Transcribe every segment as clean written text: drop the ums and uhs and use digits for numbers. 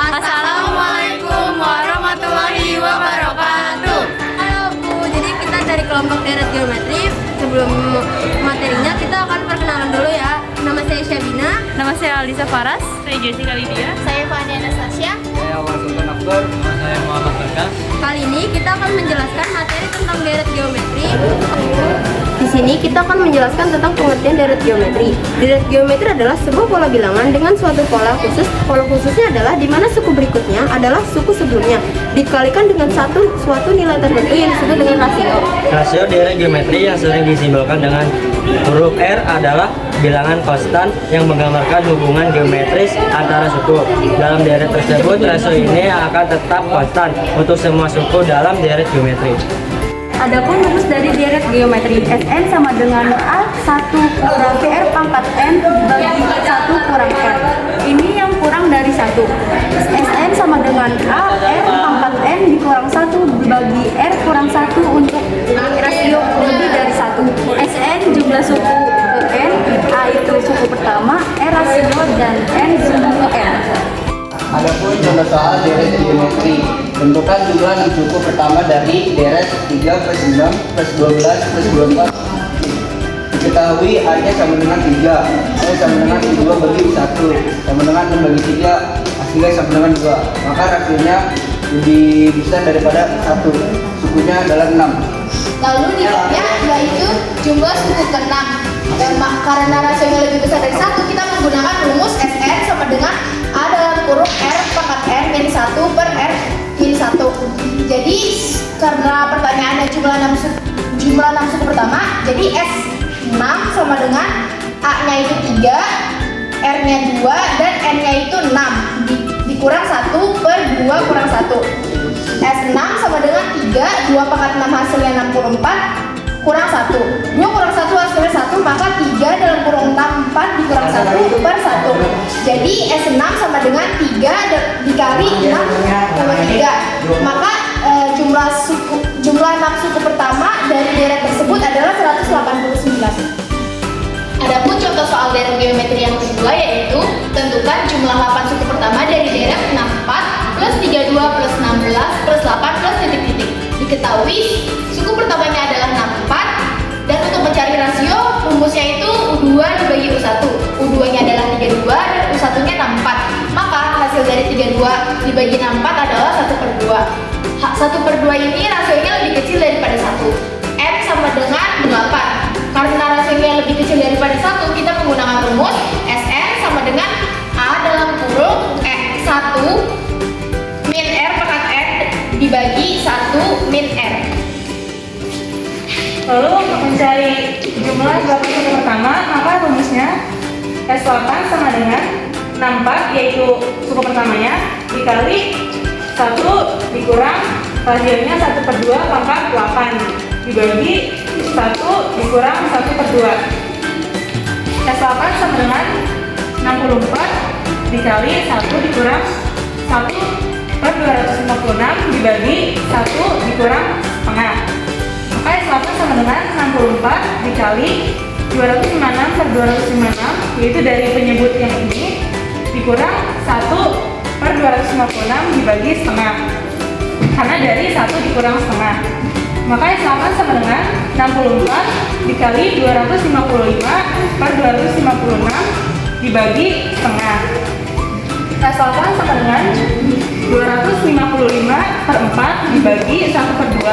Assalamualaikum warahmatullahi wabarakatuh. Halo Bu, jadi kita dari kelompok deret geometri. Sebelum materinya kita akan perkenalan dulu ya. Nama saya Syabina. Nama saya Alisa Faras. Saya Jessica Lydia. Saya Fani Anastasia. Saya Awal Sultan Akbar. Nama saya Muhammad Berkas. Kali ini kita akan menjelaskan materi tentang deret geometri. Di sini kita akan menjelaskan tentang pengertian deret geometri. Deret geometri adalah sebuah pola bilangan dengan suatu pola khusus. Pola khususnya adalah di mana suku berikutnya adalah suku sebelumnya dikalikan dengan suatu nilai tertentu yang disebut dengan rasio. Rasio deret geometri yang sering disimbolkan dengan huruf R adalah bilangan konstan yang menggambarkan hubungan geometris antara suku. Dalam deret tersebut, rasio ini akan tetap konstan untuk semua suku dalam deret geometri. Adapun rumus dari deret geometri, Sn sama dengan A1 kurang PR pangkat N bagi 1 kurang R. Ini yang kurang dari 1. Sn sama dengan A R pangkat N dikurang 1 bagi R kurang 1 untuk rasio lebih dari 1. Sn jumlah suku N, A itu suku pertama, R rasio, dan N suku N. Adapun contoh soal deret geometri, tentukan jumlah suku pertama dari deret 3 plus 9 plus 12 plus 24. Diketahui A-nya sama dengan 3, A sama dengan 2 bagi 1, sama dengan 6 bagi 3, hasilnya sama dengan 2. Maka rasionya lebih besar daripada 1, sukunya adalah 6. Lalu nilainya yaitu jumlah suku ke-6. Karena rasionya lebih besar dari 1, kita menggunakan rumus Sn sama dengan A dalam kurung R pangkat N min 1 per R min 1. Jadi karena pertanyaannya jumlah 6 suku pertama, jadi S6 sama dengan A-nya itu 3, R-nya 2, dan N-nya itu 6 dikurang 1 per 2 kurang 1. S6 sama dengan 3, 2 pangkat 6 hasilnya 64 kurang 1. 2 kurang 1 hasilnya 1, maka 3 dalam kurung 6, 4 dikurang 1 per 1. Jadi S6 sama dengan 3 dikali 63. Maka jumlah 6 suku pertama dari deret tersebut adalah 189. Adapun contoh soal deret geometri yang kedua yaitu tentukan jumlah 8 suku pertama dari deret 64 plus 32 plus 16 plus 8 plus titik-titik. Diketahui suku pertamanya adalah 64 dan untuk mencari rasio rumusnya itu U2 dibagi U1. U2-nya adalah 32 dan U1-nya 64. Maka hasil dari 32 dibagi 64 adalah 1 per 2. 1 per 2 ini rasionya lebih kecil daripada 1. N sama dengan 8. Karena rasionya lebih kecil daripada 1, kita menggunakan rumus Sn sama dengan A dalam kurung 1 min R pangkat N dibagi 1 min R. Lalu untuk mencari jumlah 8 suku pertama, maka rumusnya S8 sama dengan 64, yaitu suku pertamanya, dikali 1 dikurang rasionya 1 per 2 pangkat 8 dibagi 1 dikurang 1 per 2. S8 sama dengan 64 dikali 1 dikurang 1 per 256 dibagi 1 dikurang setengah. Maka S8 sama dengan 64 dikali 256 per 256, yaitu dari penyebut yang ini, dikurang 1 per 256 dibagi setengah. Karena dari 1 dikurang setengah. Maka S8 sama dengan 64 dikali 255 per 256 dibagi setengah. S8 sama dengan 255 per 4 dibagi 1 per 2.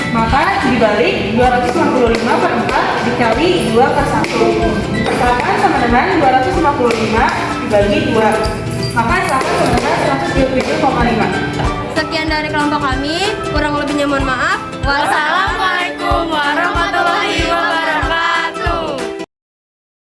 Maka dibalik 255 per 4 dikali 2 per 1. S8 sama dengan 255 dibagi 2. Maka S8 sama dengan 127,5. Sekian dari kelompok kami, kurang lebihnya mohon maaf. Wassalamualaikum warahmatullahi